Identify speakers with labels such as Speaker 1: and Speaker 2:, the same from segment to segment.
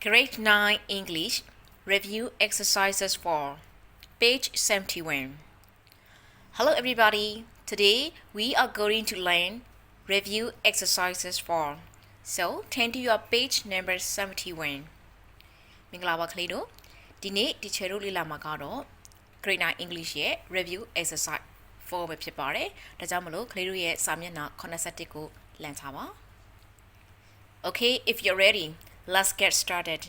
Speaker 1: Grade 9 English Review Exercises 4, page 71. Hello everybody. Today we are going to learn Review Exercises 4. So turn to your page number 71. မင်္ဂလာပါကလေးတို့ဒီနေ့ဒီချေတို့လေ့လာမှာကတော့ Grade 9 English ရဲ့ Review Exercise 4ပဲဖြစ်ပါတယ်။ဒါကြောင့်မလို့ကလေးတို့ရဲ့စာမျက်နှာ81ကိုလမ်းထားပါ Okay, if you're ready, let's get started.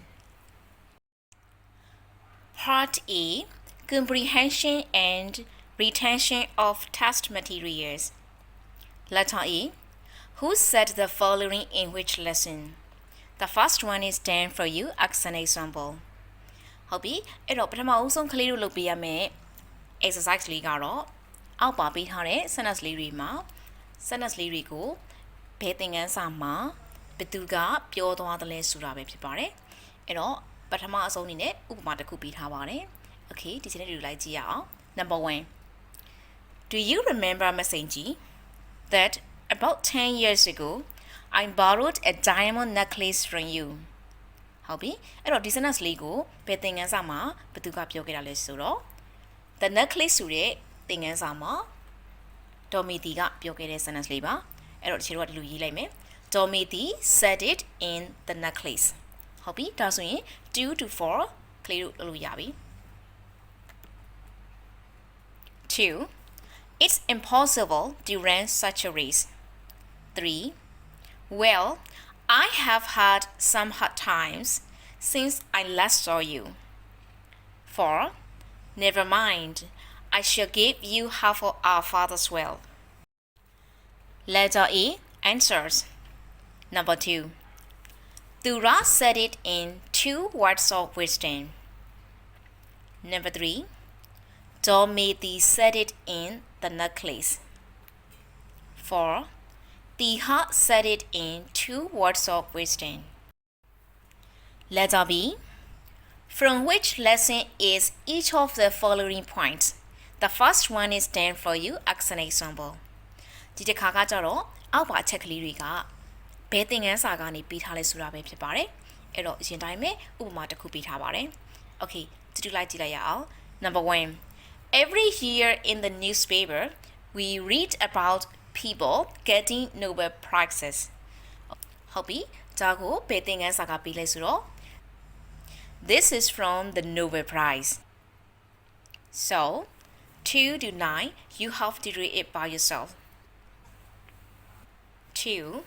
Speaker 1: Part A, Comprehension and Retention of Test Materials. Letter A, who said the following in which lesson? The first one is done for you as an example. ဟုတ်ပြီအဲ့တော့ပထမအဆုံးကလေးတို့လုပ်ပေးရမယ် exercise လေးကတော့အောက်ပါပေးထားတဲ့ sentence လေးတွေမှာ sentence လေးတွေကိုဘယ်သင်ခန်းစာမှာဘယ်သူကပြောသွားတယ်လဲဆိုတာပဲဖြစ်ပါတယ်အဲ့တော့ပထမအဆုံးအနေနဲ့ဥပမာတစ်ခုပေးထားပါတယ် Okay ဒီစနေတူလိုက်ကြည့်ရအောင် Number 1 Do you remember Masenji that about 10 years ago I borrowed a diamond necklace from you ဟုတ်ပြီအဲ့တော့ဒီ sentence လေးကိုဘယ်သင်ခန်းစာမှာဘယ်သူကပြောခဲ့တာလဲဆိုတော့ The necklace ဆိုတဲ့သင်ခန်းစာမှာဒေါ်မီတီကပြောခဲ့တဲ့ sentence လေးပါအဲ့တော့ဒီလိုကဒီလိုရေးလိုက်မယ်Domiti said it in the necklace. ဟုတ်ပြီဒါဆိုရင်2 to 4 ကလေးတို့လုပ်လို့ရပြီ 2. It's impossible to run such a race. 3. Well, I have had some hard times since I last saw you. 4. Never mind. I shall give you half of our father's wealth. Letter A. Answers. Number 2. Dura said it in 2 words of wisdom. Number 3. Domiti said it in the necklace. 4. Tiha said it in 2 words of wisdom. Letter B. From which lesson is each of the following points? The first one is done for you as an example. ဒီတစ်ခါကကြတော့အောက်ပါအချက်ကလေးတွေကဘယ်သင်ခန်းစာကနေပြီးထားလဲဆိုတာပဲဖြစ်ပါတယ်အဲ့တော့အရင်တိုင်းပဲဥပမာတစ်ခုပေးထားပါတယ် Okay တူလိုက်ကြည့်လိုက်ရအောင် Number 1 Every year in the newspaper we read about people getting Nobel prizes ဟုတ်ပြီဒါကိုဘယ်သင်ခန်းစာကပေးလဲဆိုတော့ This is from the Nobel Prize So 2 to 9 you have to read it by yourself 2.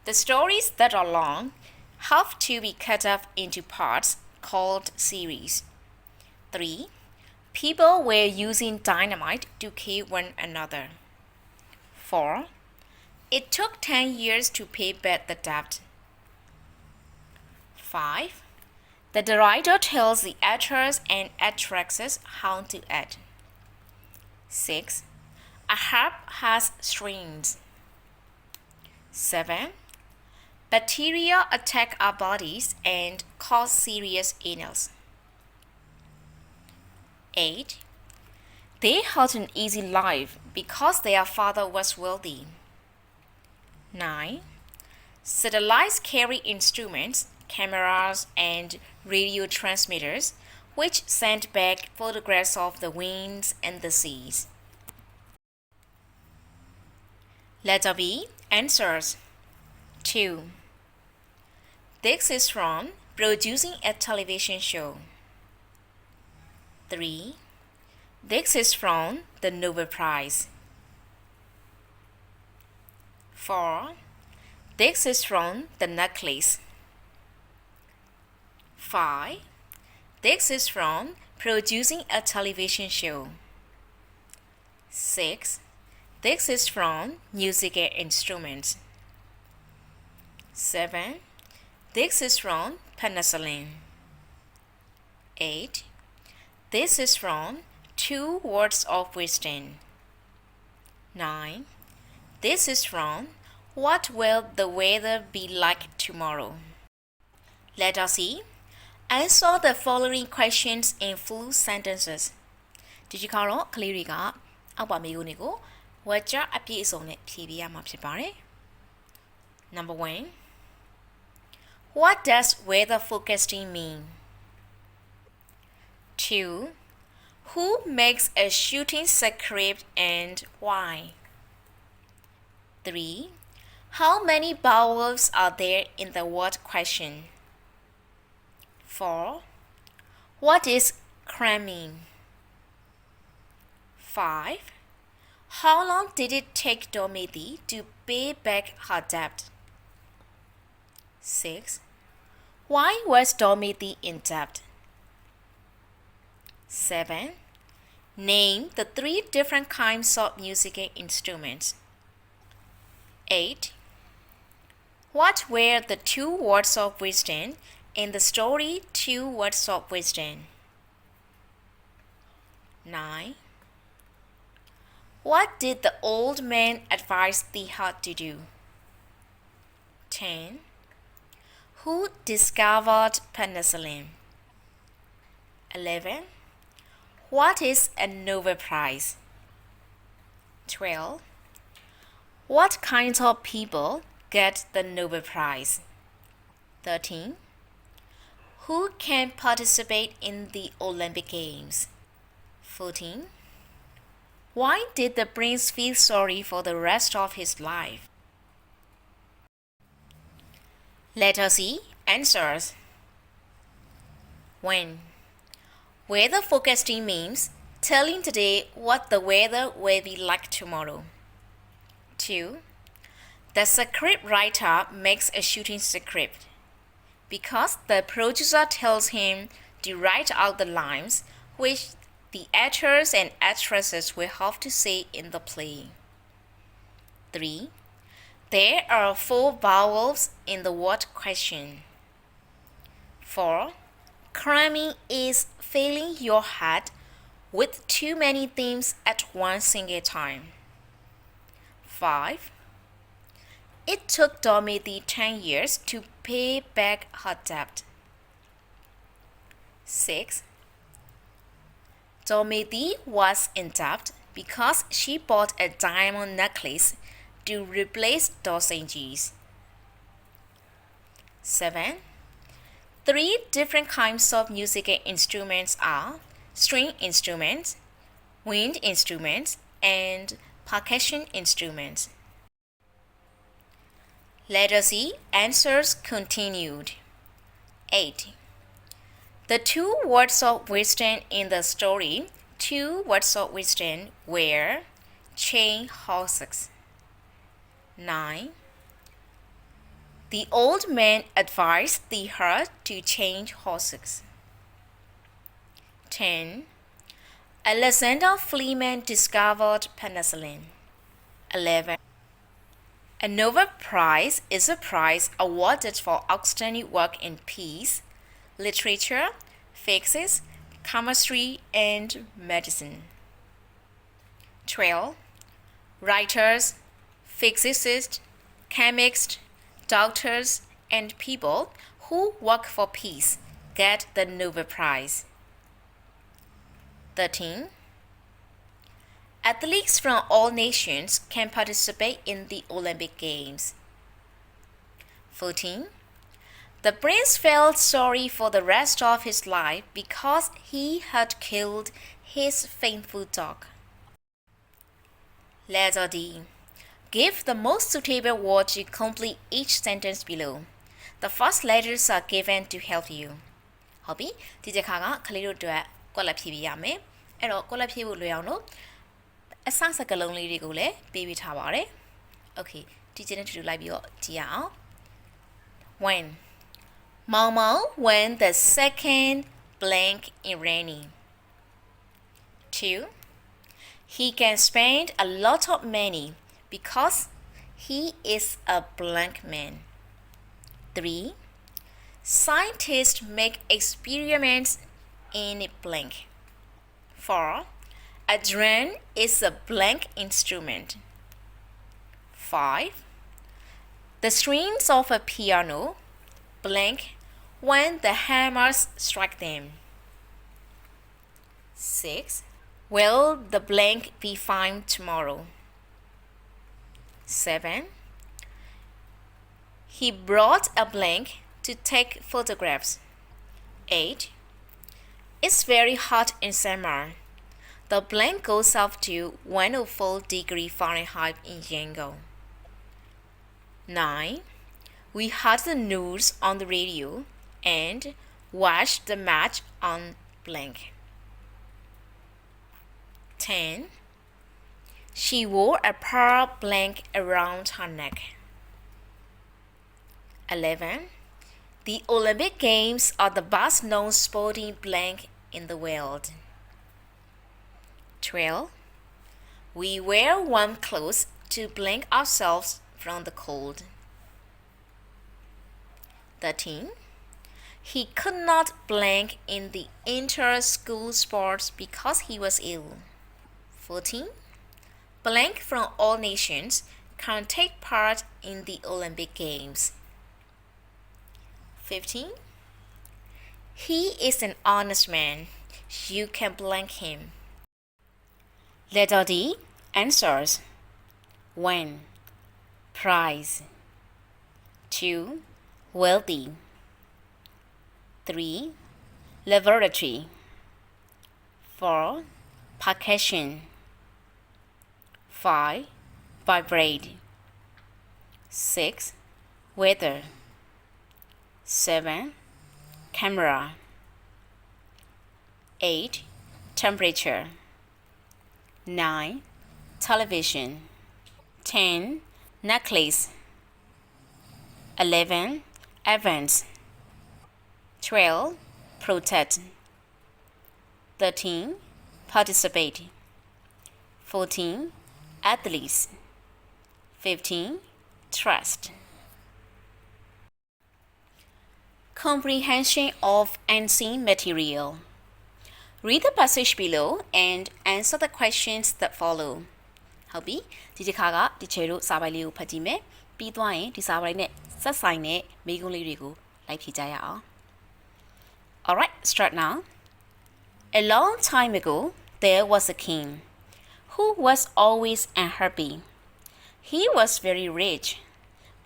Speaker 1: The stories that are long have to be cut up into parts called series. 3. People were using dynamite to kill one another. 4. It took 10 years to pay back the debt. 5. The director tells the actors and actresses how to act. 6. A harp has strings. 7. Bacteria attack our bodies and cause serious illness. 8. They had an easy life because their father was wealthy. 9. Satellites carry instruments, cameras, and radio transmitters which send back photographs of the winds and the seas. Letter B. Answers. 2. This is from producing a television show. 3. This is from the Nobel Prize. 4. This is from the necklace. 5. This is from producing a television show. 6. This is from musical instruments. 7. This is from penicillin. 8. This is from 2 words of wisdom. 9. This is from what will the weather be like tomorrow? Let us see. Answer the following questions in full sentences. ဒီကတော့ကလေးတွေကအောက်ပါမေးခွန်းတွေကိုဝါကျအပြည့်အစုံနဲ့ဖြေပေးရမှာဖြစ်ပါတယ်. Number 1 What does weather forecasting mean? 2. Who makes a shooting script and why? 3. How many vowels are there in the word question? 4. What is cramming? 5. How long did it take Dorothy to pay back her debt? 6. Why was Dorothy in debt? 7. Name the 3 different kinds of musical instruments. 8. What were the 2 words of wisdom in the story 2 Words of Wisdom? 9. What did the old man advise the heart to do? 10. Who discovered penicillin? 11. What is a Nobel Prize? 12. What kinds of people get the Nobel Prize? 13. Who can participate in the Olympic Games? 14. Why did the prince feel sorry for the rest of his life? Let us see answers. 1. Weather forecasting means telling today what the weather will be like tomorrow. 2. The script writer makes a shooting script because the producer tells him to write out the lines which the actors and actresses will have to say in the play. 3. There are 4 vowels in the word question. 4. Cramming is filling your head with too many themes at one single time. 5. It took Dorothy 10 years to pay back her debt. 6. Dorothy was in debt because she bought a diamond necklace to replace dosages. 7. 3 different kinds of musical instruments are string instruments, wind instruments, and percussion instruments. Let us see answers continued. 8. The 2 words of wisdom in the story 2 Words of Wisdom were chain horses. 9. The old man advised the herd to change horses. 10. Alexander Fleming discovered penicillin. 11. A Nobel Prize is a prize awarded for outstanding work in peace, literature, physics, chemistry, and medicine. 12. Writers, physicists, chemists, doctors, and people who work for peace get the Nobel Prize. 13. Athletes from all nations can participate in the Olympic Games. 14. The prince felt sorry for the rest of his life because he had killed his faithful dog. Letter D. Give the most suitable word to complete each sentence below. The first letters are given to help you. ဟုတ်ပြီဒီတစ်ခါကကလေးတို့အတွက်ကွက်လက်ဖြည့်ပြရမယ်အဲ့တော့ကွက်လက်ဖြည့်ဖို့လွယ်အောင်လို့အစစကလုံးလေးတွေကိုလည်းပေးပြထားပါတယ် Okay ဒီကျင်းနဲ့တူတူလိုက်ပြီးတော့ကြည့်ရအောင် When Mao went the second blank in rainy. 2. He can spend a lot of money because he is a blank man. 3. Scientists make experiments in a blank. 4. A drum is a blank instrument. 5. The strings of a piano blank when the hammers strike them. 6. Will the blank be fine tomorrow? 7. He brought a blank to take photographs. 8. It's very hot in summer. The blank goes up to 104 degrees Fahrenheit in Yangon. 9. We heard the news on the radio and watched the match on blank. 10. She wore a pearl blank around her neck. 11. The Olympic Games are the best known sporting blank in the world. 12. We wear warm clothes to blank ourselves from the cold. 13. He could not blank in the inter-school sports because he was ill. 14. Blank from all nations can take part in the Olympic Games. 15. He is an honest man. You can blank him. Letter D. Answers. 1. Prize. 2. Wealthy. 3. Laboratory. 4. Percussion. 5. Vibrate. 6. Weather. 7. Camera. 8. Temperature. 9. Television. 10. Necklace. 11. Events. 12. Protect. 13. Participate. 14. Athletes. 15. Trust. Comprehension of unseen material. Read the passage below and answer the questions that follow. ဟုတ်ပြီဒီတစ်ခါကဒီချေတို့စာပိုက်လေးကိုဖတ်ကြည့်မယ်ပြီးသွားရင်ဒီစာပိုက်နဲ့ဆက်ဆိုင်တဲ့မေးခွန်းလေးတွေကိုလိုက်ဖြေကြရအောင် Alright, start now. A long time ago, there was a king who was always unhappy. He was very rich,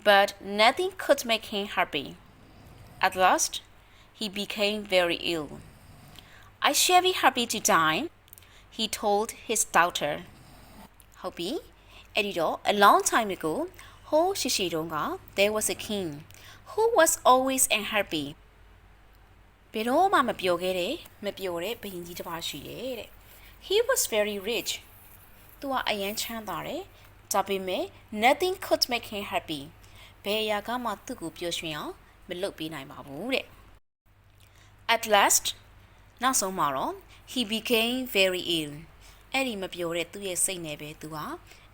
Speaker 1: but nothing could make him happy. At last, he became very ill. I shall be happy to die, he told his daughter. ဟုတ်ပြီအဲ့ဒီတော့ a long time ago ဟိုးရှိရှိတုန်းက there was a king who was always unhappy ဘယ်တော့မှမပျော်ခဲ့တဲ့ဘုရင်ကြီးတစ်ပါးရှိတယ်တဲ့ he was very rich သူကအရန်ချမ်းသာတယ်ဒါပေမဲ့ nothing could make him happy ဘယ်အရာကမှသူ့ကိုပျော်ရွှင်အောင်မလုပ်ပေးနိုင်ပါဘူးတဲ့ at last နောက်ဆုံးမှာတော့ he became very ill အဲ့ဒီမပျော်တဲ့သူ့ရဲ့စိတ်နဲ့ပဲသူဟာ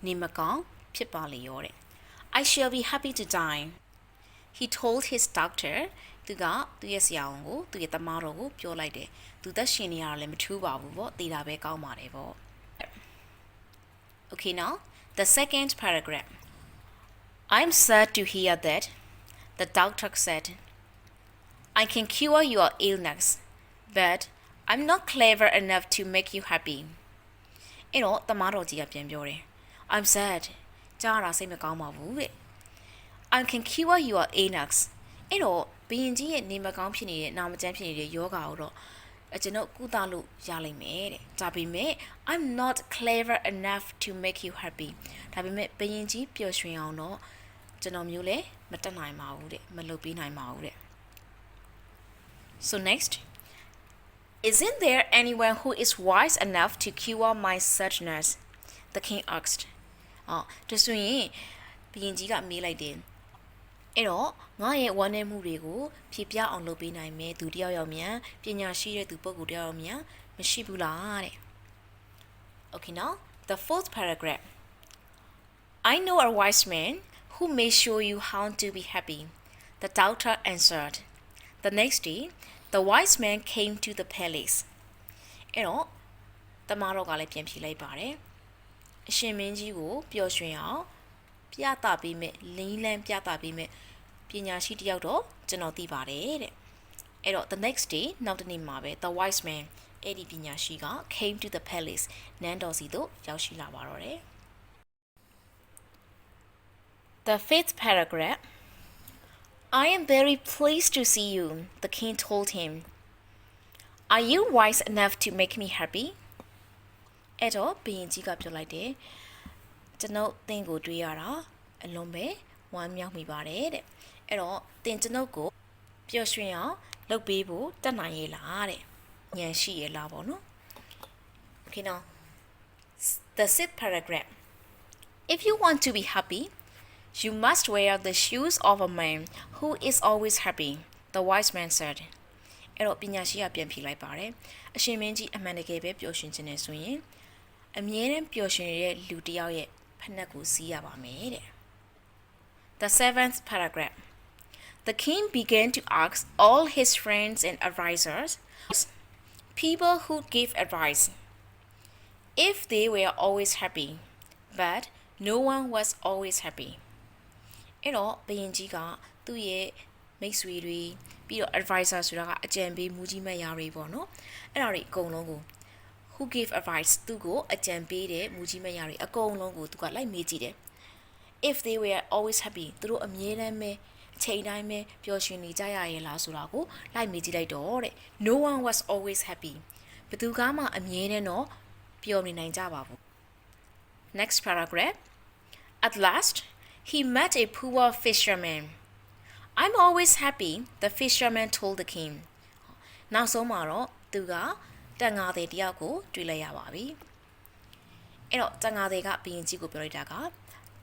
Speaker 1: နေမကောင်းဖြစ်ပါလေရောတဲ့ I shall be happy to die he told his doctor သူကသူ့ရဲ့ဆရာဝန်ကိုသူ့ရဲ့သမားတော်ကိုပြောလိုက်တယ်သူသက်ရှင်နေရတာလည်းမထူးပါဘူးပေါ့တည်တာပဲကောင်းပါတယ်ပေါ့ Okay now the second paragraph I'm sad to hear that the doctor said I can cure your illness but I'm not clever enough to make you happy အဲ့တော့သမားတော်ကြီးကပြန်ပြောတယ် I'm sad ကြားရတာစိတ်မကောင်းပါဘူးတဲ့ I can cure your illness အဲ့တော့ဘရင်ကြီးရဲ့နေမကောင်းဖြစ်နေတဲ့နာမကျန်းဖြစ်နေတဲ့ယောဂါကိုတော့ကျွန်တော်ကုသလို့ရလိမ့်မယ်တဲ့ဒါပေမဲ့ I'm not clever enough to make you happy ဒါပေမဲ့ဘရင်ကြီးပျော်ရွှင်အောင်တော့ကျွန်တော်မျိုးလည်းမတက်နိုင်ပါဘူးတဲ့မလုပ်ပေးနိုင်ပါဘူးတဲ့ So next Isn't there anyone who is wise enough to cure my sadness? The king asked. ဒါဆိုရင်ဘုရင်ကြီးကမေးလိုက်တယ်အဲ့တော့ငါရဲ့ဝမ်းနည်းမှုတွေကိုဖြေပြအောင်လုပ်ပေးနိုင်မယ်သူတယောက်ယောက်မြန်ပညာရှိတဲ့သူပုဂ္ဂိုလ်တယောက်ယောက်မြန်မရှိဘူးလားတဲ့ Okay now the fourth paragraph I know a wise man who may show you how to be happy the doctor answered the next day the wise man came to the palace အဲ့တော့တမတော်ကလည်းပြန်ဖြေလိုက်ပါတယ်အရှင်မင်းကြီးကိုပျော်ရွှင်အောင်ပြသပေးမယ်လင်းလန်းပြသပေးမယ်ပညာရှိတယောက်တော့ကျွန်တော်သိပါတယ်တဲ့အဲ့တော့ the next day နောက်တစ်နေ့မှာပဲ the wise man အဲ့ဒီပညာရှိက came to the palace နန်းတော်စီသို့ရောက်ရှိလာပါတော့တယ် The fifth paragraph I am very pleased to see you, the king told him. Are you wise enough to make me happy? အဲ့တော့ဘုရင်ကြီးကပြောလိုက်တယ်ကျွန်ုပ်သင်ကိုတွေ့ရတာအလွန်ပဲဝမ်းမြောက်မိပါတယ်တဲ့အဲ့တော့သင်ကျွန်ုပ်ကိုပျော်ရွှင်အောင်လုပ်ပေးဖို့တတ်နိုင်ရဲ့လားတဲ့ဉာဏ်ရှိရဲ့လားပေါ့နော် Okay now the sixth paragraph If you want to be happy you must wear the shoes of a man who is always happy the wise man said အဲ့တော့ပညာရှိကပြန်ဖြေလိုက်ပါတယ်အရှင်မင်းကြီးအမှန်တကယ်ပဲပျော်ရွှင်ခြင်းနဲ့ဆိုရင်အမြဲတမ်းပျော်ရွှင်တဲ့လူတစ်ယောက်ရဲ့ဖက်နှက်ကိုစီးရပါမယ်တဲ့ The seventh paragraph The king began to ask all his friends and advisors people who give advice if they were always happy but no one was always happy အဲ့တော့ဘုရင်ကြီးကသူ့ရဲ့မိတ်ဆွေတွေပြီးတော့ advisor ဆိုတာကအကြံပေးမူကြီးမတ်ရာတွေပေါ့နော်အဲ့ဒါတွေအကုန်လုံးကို who give advice သူကိုအကြံပေးတဲ့မူကြီးမတ်ရာတွေအကုန်လုံးကိုသူကလိုက်မေးကြည့်တယ် if they were always happy သူတို့အမြဲတမ်းပဲအချိန်တိုင်းပဲပျော်ရွှင်နေကြရရဲ့လားဆိုတာကိုလိုက်မေးကြည့်လိုက်တော့တဲ့ no one was always happy ဘယ်သူကမှအမြဲတမ်းတော့ပျော်နေနိုင်ကြပါဘူး next paragraph at last he met a poor fisherman I'm always happy the fisherman told the king နောက်ဆုံးမှာတော့သူကတန်ငါသည်တယောက်ကိုတွေ့လိုက်ရပါပြီအဲ့တော့တန်ငါသည်ကဘုရင်ကြီးကိုပြောလိုက်တာက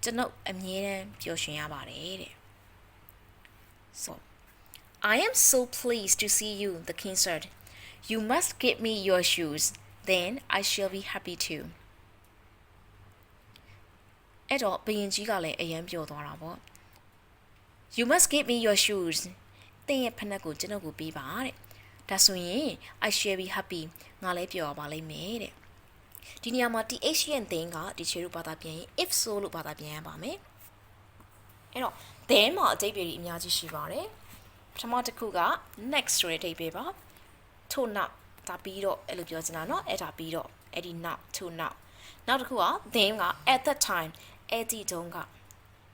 Speaker 1: ကျွန်ုပ်အမြဲတမ်းပျော်ရွှင်ရပါတယ်တဲ့ So I am so pleased to see you the king said You must give me your shoes then I shall be happy too အဲ့တော့ဘုရင်ကြီးကလည်းအယံပျော်သွားတာပေါ့You must give me your shoes သင်ရဲ့ဖက်နှက်ကိုကျွန်ုပ်ကိုပေးပါတဲ့ဒါဆိုရင် I shall be happy ငါလည်းပျော်ပါလိမ့်မယ်တဲ့ဒီနေရာမှာ th ရဲ့သင်ကဒီချေလို့ဘာသာပြန်ရင် if so လို့ဘာသာပြန်ရပါမယ်အဲ့တော့ then မှာအဓိပ္ပာယ်ကြီးအများကြီးရှိပါတယ်ပထမတစ်ခုက next ဆိုတဲ့အဓိပ္ပာယ်ပါထို့နောက်ဒါပြီးတော့အဲ့လိုပြောချင်တာเนาะအဲ့ဒါပြီးတော့အဲ့ဒီ now ထို့နောက်တစ်ခုက then က at that time အဲ့ဒီတုန်းက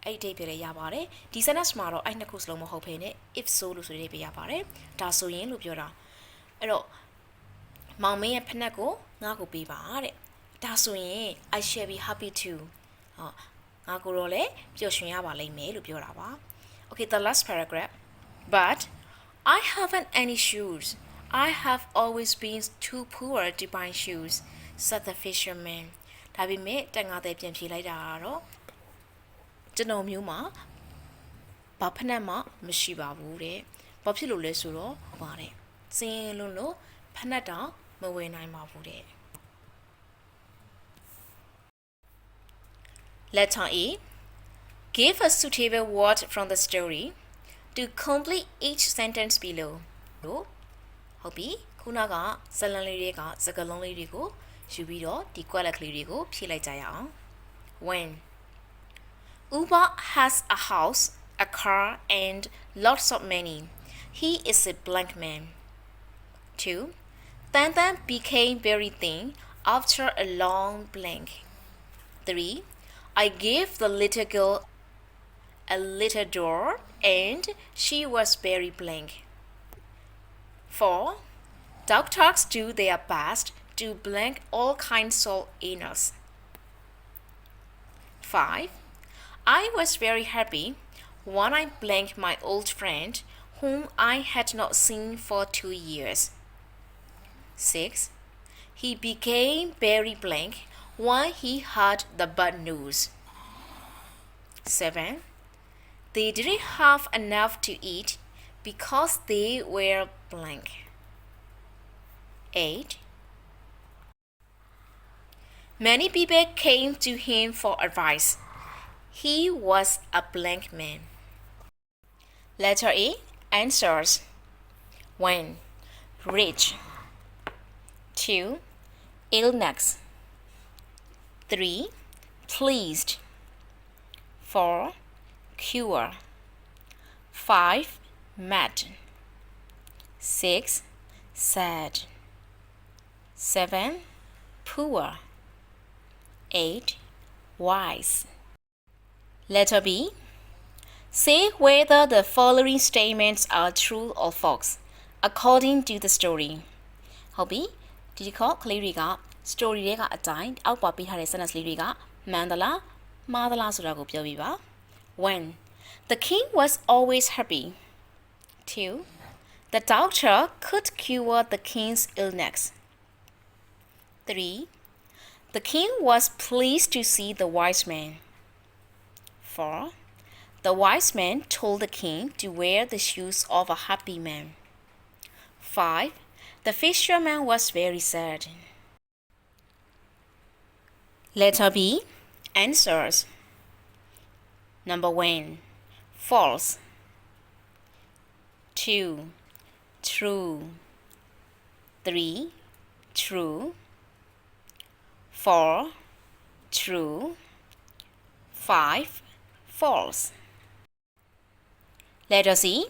Speaker 1: အဲ့ဒီအဓိပ္ပာယ်လေးရပါတယ်ဒီ sentence မှာတော့အဲ့နှစ်ခုစလုံးမဟုတ်ဘဲနဲ့ if so လို့ဆိုတဲ့အဓိပ္ပာယ်ရပါတယ်ဒါဆိုရင်လို့ပြောတာအဲ့တော့မောင်မင်းရဲ့ဖက်နှက်ကိုငါ့ကိုပေးပါတဲ့ဒါဆိုရင် I shall be happy too ငါကိုတော့လည်းပျော်ရွှင်ရပါလိမ့်မယ်လို့ပြောတာပါ Okay the last paragraph but I haven't any shoes I have always been too poor to buy shoes said the fisherman ဒါပေမဲ့တန်ငါတဲ့ပြန်ဖြေလိုက်တာကတော့ကျွန်တော်မျိုးမှာဘာဖက်နှက်မှမရှိပါဘူးတဲ့ဘာဖြစ်လို့လဲဆိုတော့ပါတယ်စင်းရင်လုံးလို့ဖက်နှက်တော့မဝယ်နိုင်ပါဘူးတဲ့ Letter A Give a suitable word from the story to complete each sentence below လို့ဟုတ်ပြီခုနကဇာတ်လမ်းလေးတွေကစကားလုံးလေးတွေကိုယူပြီးတော့ဒီကွက်လက်ကလေးတွေကိုဖြည့်လိုက်ကြရအောင် When Uba has a house, a car, and lots of money. He is a blank man. 2. Tantan became very thin after a long blank. 3. I gave the little girl a little door and she was very blank. 4. Doctors do their best to blank all kinds of illness. 5. I was very happy when I blanked my old friend whom I had not seen for 2 years. 6. He became very blank when he heard the bad news. 7. They didn't have enough to eat because they were blank. 8. Many people came to him for advice. He was a blank man. Letter A. Answers. 1. Rich. 2. Illness. 3. Pleased. 4. Cure. 5. Mad. 6. Sad. 7. Poor. 8. Wise. Letter B. Say whether the following statements are true or false according to the story. ဟုတ်ပြီဒီတစ်ခေါက်ကလေးတွေက story တွေကအတိုင်းအောက်ပါပေးထားတဲ့ sentence လေးတွေကမှန်သလားမှားသလားဆိုတာကိုပြောပြပါ 1. The king was always happy. 2. The doctor could cure the king's illness. 3. The king was pleased to see the wise man. 4. The wise man told the king to wear the shoes of a happy man. 5. The fisherman was very sad. Letter B. Answers. Number 1. False. 2. True. 3. True. 4. True. 5. False. Letter C.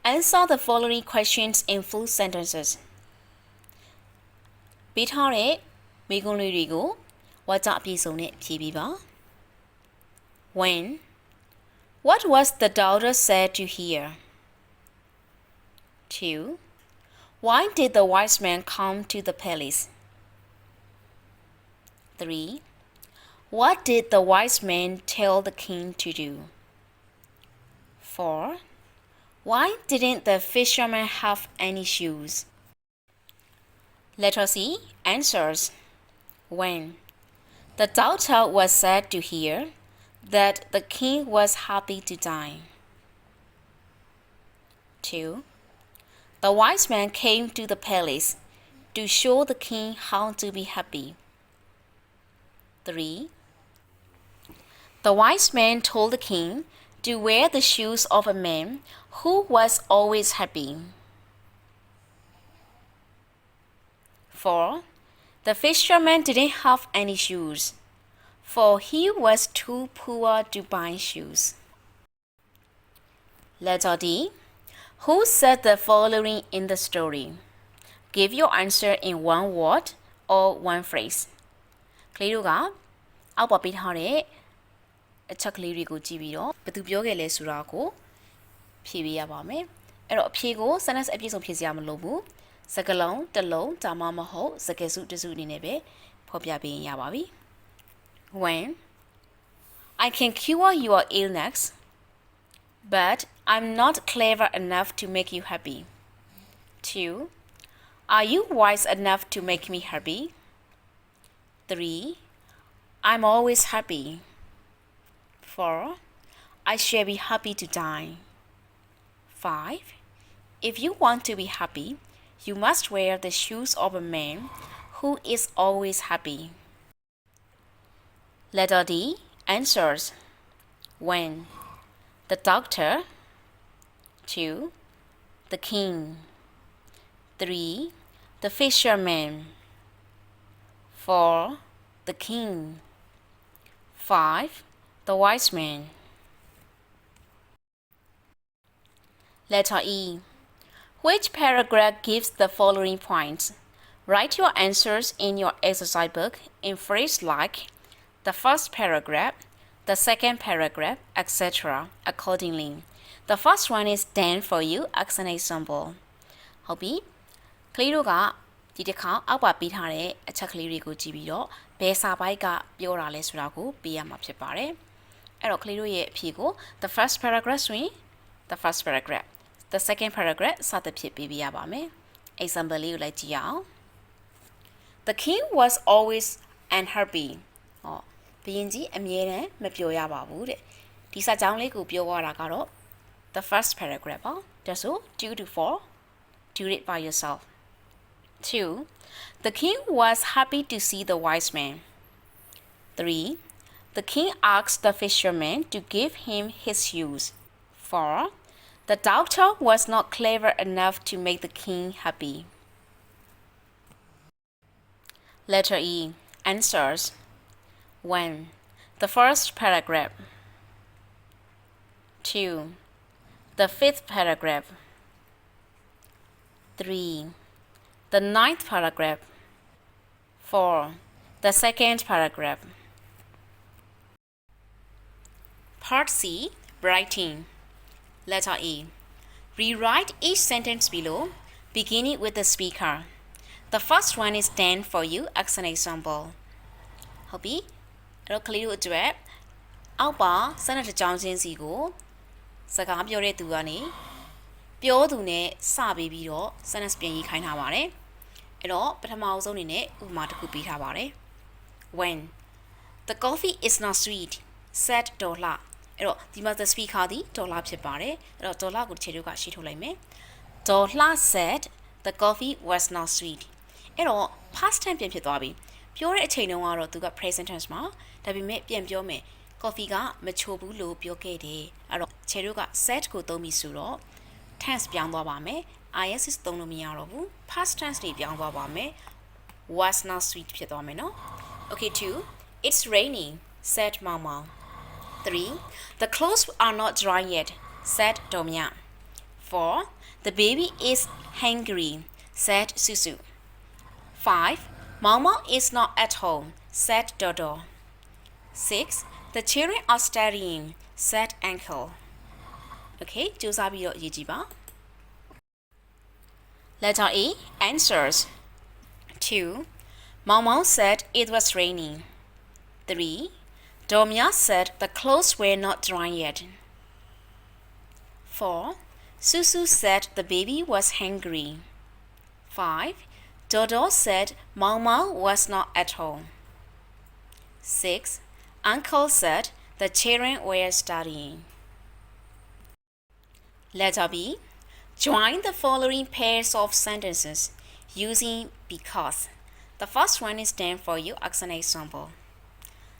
Speaker 1: Answer the following questions in full sentences. ပေးထားတဲ့မိကွန်းလေးတွေကိုဝါကျအပြည့်စုံနဲ့ဖြေပေးပါ When. What was the daughter said to hear? 2. Why did the wise man come to the palace? 3. What did the wise man tell the king to do? 4. Why didn't the fisherman have any shoes? Letter C. Answers. When. The daughter was sad to hear that the king was happy to die. 2. The wise man came to the palace to show the king how to be happy. 3. The wise man told the king to wear the shoes of a man who was always happy. 4. The fisherman didn't have any shoes, for he was too poor to buy shoes. Letter D. Who said the following in the story? Give your answer in one word or one phrase. ကလေးတို့ကအောက်ပါပေးထားတဲ့အချက်ကလေးတွေကိုကြည့်ပြီးတော့ဘယ်သူပြောခဲ့လဲဆိုတာကိုဖြေပေးရပါမယ်အဲ့တော့အဖြေကို sentence အပြည့်စုံဖြေစရာမလိုဘူးစကားလုံးတစ်လုံးဒါမှမဟုတ်စကားစုတစ်စုအနေနဲ့ပဲဖော်ပြပေးရင်ရပါပြီ When. I can cure your illness, but I'm not clever enough to make you happy. 2. Are you wise enough to make me happy? 3. I'm always happy. 4. I shall be happy to die. 5. If you want to be happy, you must wear the shoes of a man who is always happy. Letter D. Answers. When. The doctor. 2. The king. 3. The fisherman. 4. The king. 5. The wise man. Letter E. Which paragraph gives the following points? Write your answers in your exercise book in phrase like the first paragraph, the second paragraph, etc. accordingly. The first one is done for you as an example. ဟုတ်ပြီကလေးတို့ကဒီတစ်ခါအောက်ပါပေးထားတဲ့အချက်ကလေးတွေကိုကြည့်ပြီးတော့ဘယ်စာပိုက်ကပြောတာလဲဆိုတာကိုပေးရမှာဖြစ်ပါတယ်အဲ့တော့ကလေးတို့ရဲ့အဖြေကို the first paragraph ဆိုရင် the first paragraph the second paragraph စသဖြင့်ပေးပြရပါမယ် example လေးကိုလိုက်ကြည့်အောင် The king was always unhappy ဟောဘုရင်ကြီးအမြဲတမ်းမပျော်ရပါဘူးတဲ့ဒီစာကြောင်းလေးကိုပြောရတာကတော့ the first paragraph ပါဒါဆို 2 to 4 do it by yourself 2. The king was happy to see the wise man. 3. The king asked the fisherman to give him his shoes. 4. The doctor was not clever enough to make the king happy. Letter E. Answers. 1. The first paragraph. 2. The fifth paragraph. 3. The ninth paragraph. 4. The second paragraph. Part C. Writing. Letter E. Rewrite each sentence below, beginning with the speaker. The first one is done for you as an example. ဟုတ်ပြီအဲ့တော့ကလေးတို့အတွက်အောက်ပါစနစ်တစ်ကြောင်းချင်းစီကိုစကားပြောတဲ့သူကနေပြောသူနဲ့စပေးပြီးတော့ sentence ပြန်ရေးခိုင်းထားပါတယ်အဲ့တော့ပထမအဆုံးအနေနဲ့ဥပမာတစ်ခုပေးထားပါတယ် When the coffee is not sweet said Dola အဲ့တော့ဒီမှာ the speaker ဒီ Dola ဖြစ်ပါတယ်အဲ့တော့ Dola ကိုတစ်ချက်တို့ကရှင်းထုတ်လိုက်မယ် Dola said the coffee was not sweet အဲ့တော့ past tense ပြန်ဖြစ်သွားပြီပြောတဲ့အချိန်တုန်းကတော့သူက present tense မှာဒါပေမဲ့ပြန်ပြောမယ် coffee ကမချိုဘူးလို့ပြောခဲ့တယ်အဲ့တော့ခြေတို့က said ကိုသုံးပြီးဆိုတော့ tense ပြောင်းသွားပါမယ် is သုံးလို့မရတော့ဘူး past tense တွေပြောင်းသွားပါမယ် was not sweet ဖြစ်သွားမယ်နော် okay 2 it's raining said mama 3 the clothes are not dry yet said Domya 4 the baby is hungry said Susu 5 Mama is not at home said Dodo 6 the children are studying said Uncle okay ကြိုးစားပြီးတော့ရေးကြည့်ပါ Letter A answers 2 Mama said it was raining 3 Domya said the clothes were not dry yet 4 Susu said the baby was hungry 5 Dodo said Mama was not at home 6 Uncle said the children were studying Letter B. Join the following pairs of sentences using because. The first one is done for you as an example.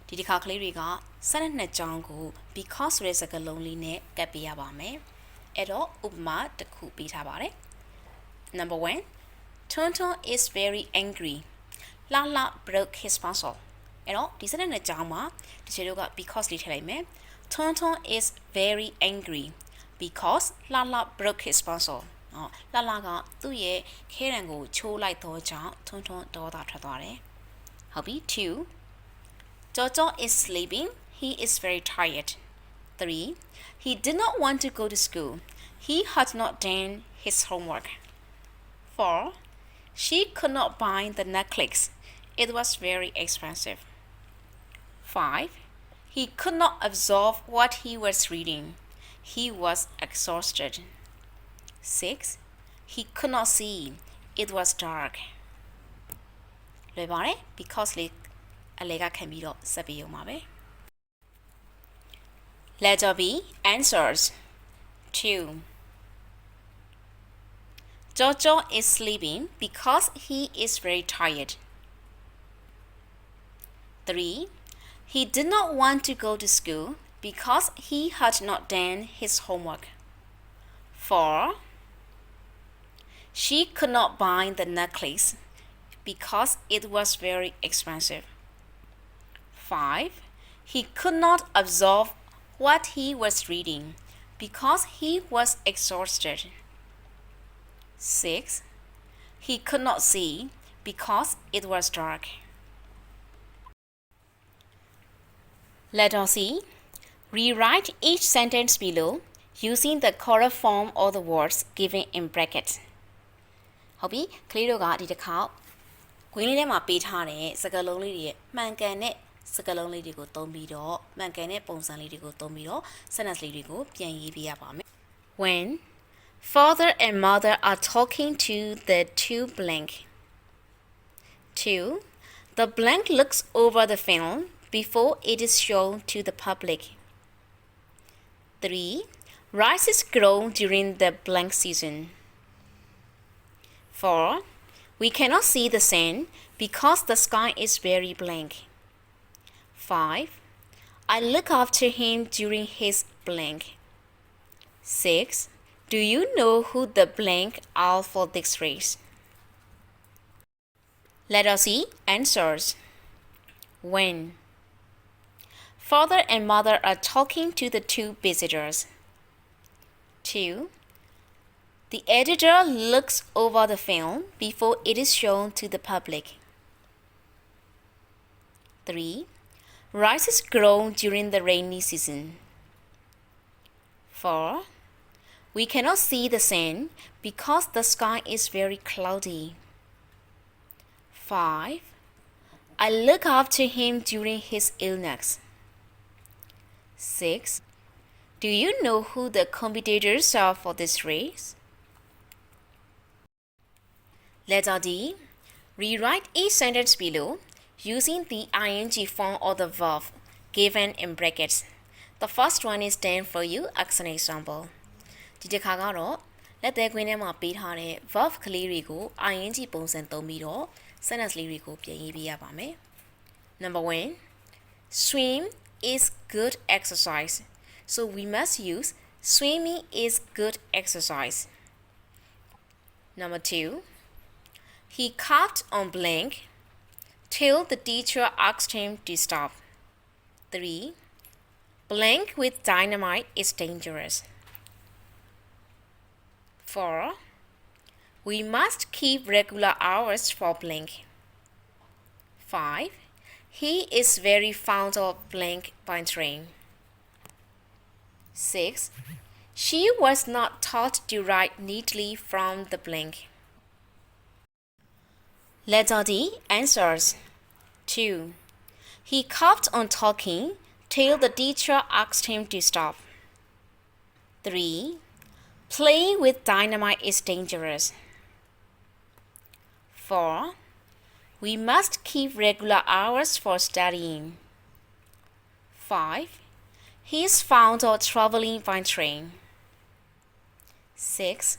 Speaker 1: ဒီတစ်ခါကလေးတွေကစနစ်နှစ်ကြောင်းကို because ဆိုတဲ့စကားလုံးလေးနဲ့ကပ်ပေးရပါမယ်။အဲ့တော့ဥပမာတစ်ခုပေးထားပါတယ်။ Number 1. Tonton is very angry. Lala broke his pencil. အဲ့တော့ဒီစနစ်နှစ်ကြောင်းမှာတချို့တို့က because လေးထည့်လိုက်မယ်။ Tonton is very angry. Because Lala broke his pencil. Lala ကသူ့ရဲ့ခဲတံကိုချိုးလိုက်တော့ကြောင့်ထွန်းထွန်းဒေါသထွက်သွားတယ်။ဟုတ်ပြီ 2. Jojo is sleeping. He is very tired. 3. He did not want to go to school. He had not done his homework. 4. She could not buy the necklace. It was very expensive. 5. He could not absorb what he was reading. He was exhausted. 6. He could not see. It was dark. လွယ်ပါတယ် because လေးအလေကခံပြီးတော့ဆက်ပြီးအောင်ပါပဲ Letter B answers 2. Jojo is sleeping because he is very tired. 3. He did not want to go to school because he had not done his homework. 4. She could not buy the necklace because it was very expensive. 5. He could not absorb what he was reading because he was exhausted. 6. He could not see because it was dark. Letter C. Rewrite each sentence below using the correct form of the words given in brackets. ဟုတ်ပြီကလေးတို့ကဒီတစ်ခါခွင်းလေးထဲမှာပေးထားတဲ့စကားလုံးလေးတွေရဲ့မှန်ကန်တဲ့စကားလုံးလေးတွေကိုသုံးပြီးတော့မှန်ကန်တဲ့ပုံစံလေးတွေကိုသုံးပြီးတော့ sentence လေးတွေကိုပြန်ရေးပေးရပါမယ် When father and mother are talking to the two blank 2. The blank looks over the film before it is shown to the public. 3. Rices grow during the blank season. 4. We cannot see the sun because the sky is very blank. 5. I look after him during his blank. 6. Do you know who the blank are for this race? Letter C answers. When father and mother are talking to the two visitors. 2. The editor looks over the film before it is shown to the public. 3. Rices grow during the rainy season. 4. We cannot see the sun because the sky is very cloudy. 5. I look after him during his illness. 6. Do you know who the competitors are for this race? Letter D. Rewrite each sentence below using the ing form of the verb given in brackets. The first one is done for you as an example. ဒီတစ်ခါကတော့လက်သေးခွင်းထဲမှာပေးထားတဲ့ verb ကလေးတွေကို ing ပုံစံသုံးပြီးတော့ sentence လေးတွေကိုပြန်ရေးပေးရပါမယ်. Number 1. Swim is good exercise. So we must use swimming is good exercise. Number 2. He coughed on blank till the teacher asked him to stop. 3. Blank with dynamite is dangerous. 4. We must keep regular hours for blank. 5. He is very fond of blank by train. 6. She was not taught to write neatly from the blank. Letter D. Answers. 2. He kept on talking till the teacher asked him to stop. 3. Playing with dynamite is dangerous. 4. We must keep regular hours for studying. 5. He is fond of traveling by train. 6.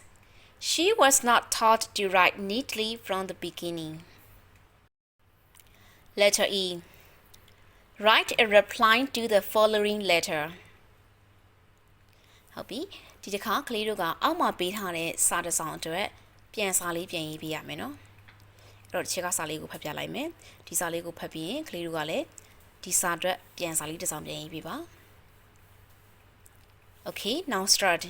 Speaker 1: She was not taught to write neatly from the beginning. Letter E. Write a reply to the following letter. ဟုတ်ပြီဒီတစ်ခါကလေးတို့ကအောက်မှာပေးထားတဲ့စာတစ်စောင်အတွက်ပြန်စာလေးပြန်ရေးပေးရမယ်နော်အဲ့တော့တစ်ချက်ကစာလေးကိုဖတ်ပြလိုက်မယ်ဒီစာလေးကိုဖတ်ပြီးရင်ကလေးတို့ကလည်းဒီစာအတွက်ပြန်စာလေးတစ်စောင်ပြန်ရေးပေးပါ Okay, now start.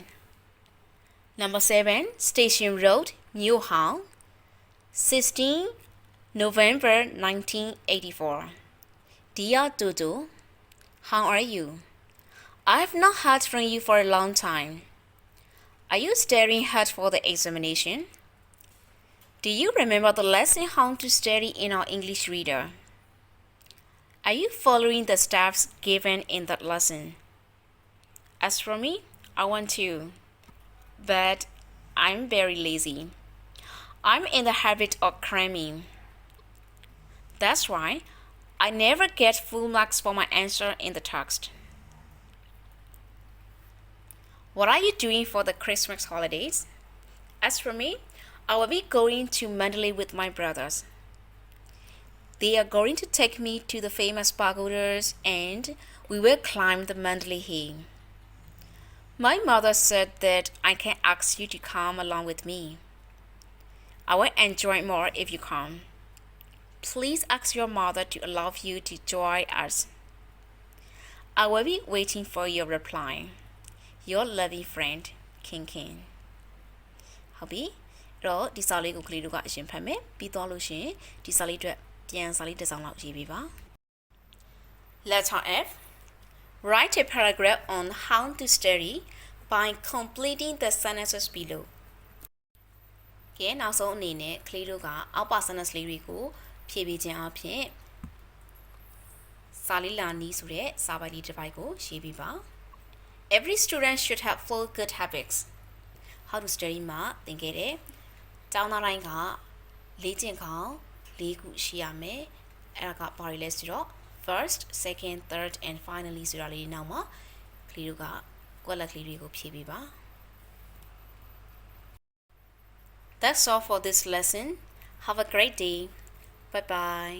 Speaker 1: Number 7, Station Road, Newhall, 16 November 1984. Dear Dudu, how are you? I've not heard from you for a long time. Are you studying hard for the examination? Do you remember the lesson how to study in our English reader? Are you following the steps given in that lesson? As for me, I want to, but I'm very lazy. I'm in the habit of cramming. That's why I never get full marks for my answer in the text. What are you doing for the Christmas holidays? As for me, I will be going to Mandalay with my brothers. They are going to take me to the famous pagodas and we will climb the Mandalay Hill. My mother said that I can ask you to come along with me. I will enjoy more if you come. Please ask your mother to allow you to join us. I will be waiting for your reply. Your loving friend, King King. ဟုတ်ပြီအဲ့တော့ဒီစာလေးကိုကလေးတို့ကအရင်ဖတ်မယ်ပြီးသွားလို့ရှိရင်ဒီစာလေးအတွက်ပြန်စာလေးတစ်စောင်လောက်ရေးပေးပါ Letter F. Write a paragraph on how to study by completing the sentences below. ကဲနောက်ဆုံးအနေနဲ့ကလေးတို့ကအောက်ပါ sentence လေးတွေကိုဖြည့်ပေးခြင်းအပြင်စာလေးလာနီးဆိုတဲ့စာပိုက်လေးတစ်ပိုက်ကိုရေးပေးပါ Every student should have 4 good habits. How to study မှာသင်ခဲ့တယ်ကျောင်းသားတိုင်းကလေ့ကျင့်ခေါင်း၄ခုရှိရမယ်အဲ့ဒါကဘာတွေလဲဆိုတော့ first, second, third and finally ဆိုတာလေးနောက်မှာကလေးတို့ကကွက်လက်ကလေးတွေကိုဖြည့်ပေးပါ That's all for this lesson. Have a great day. Bye bye.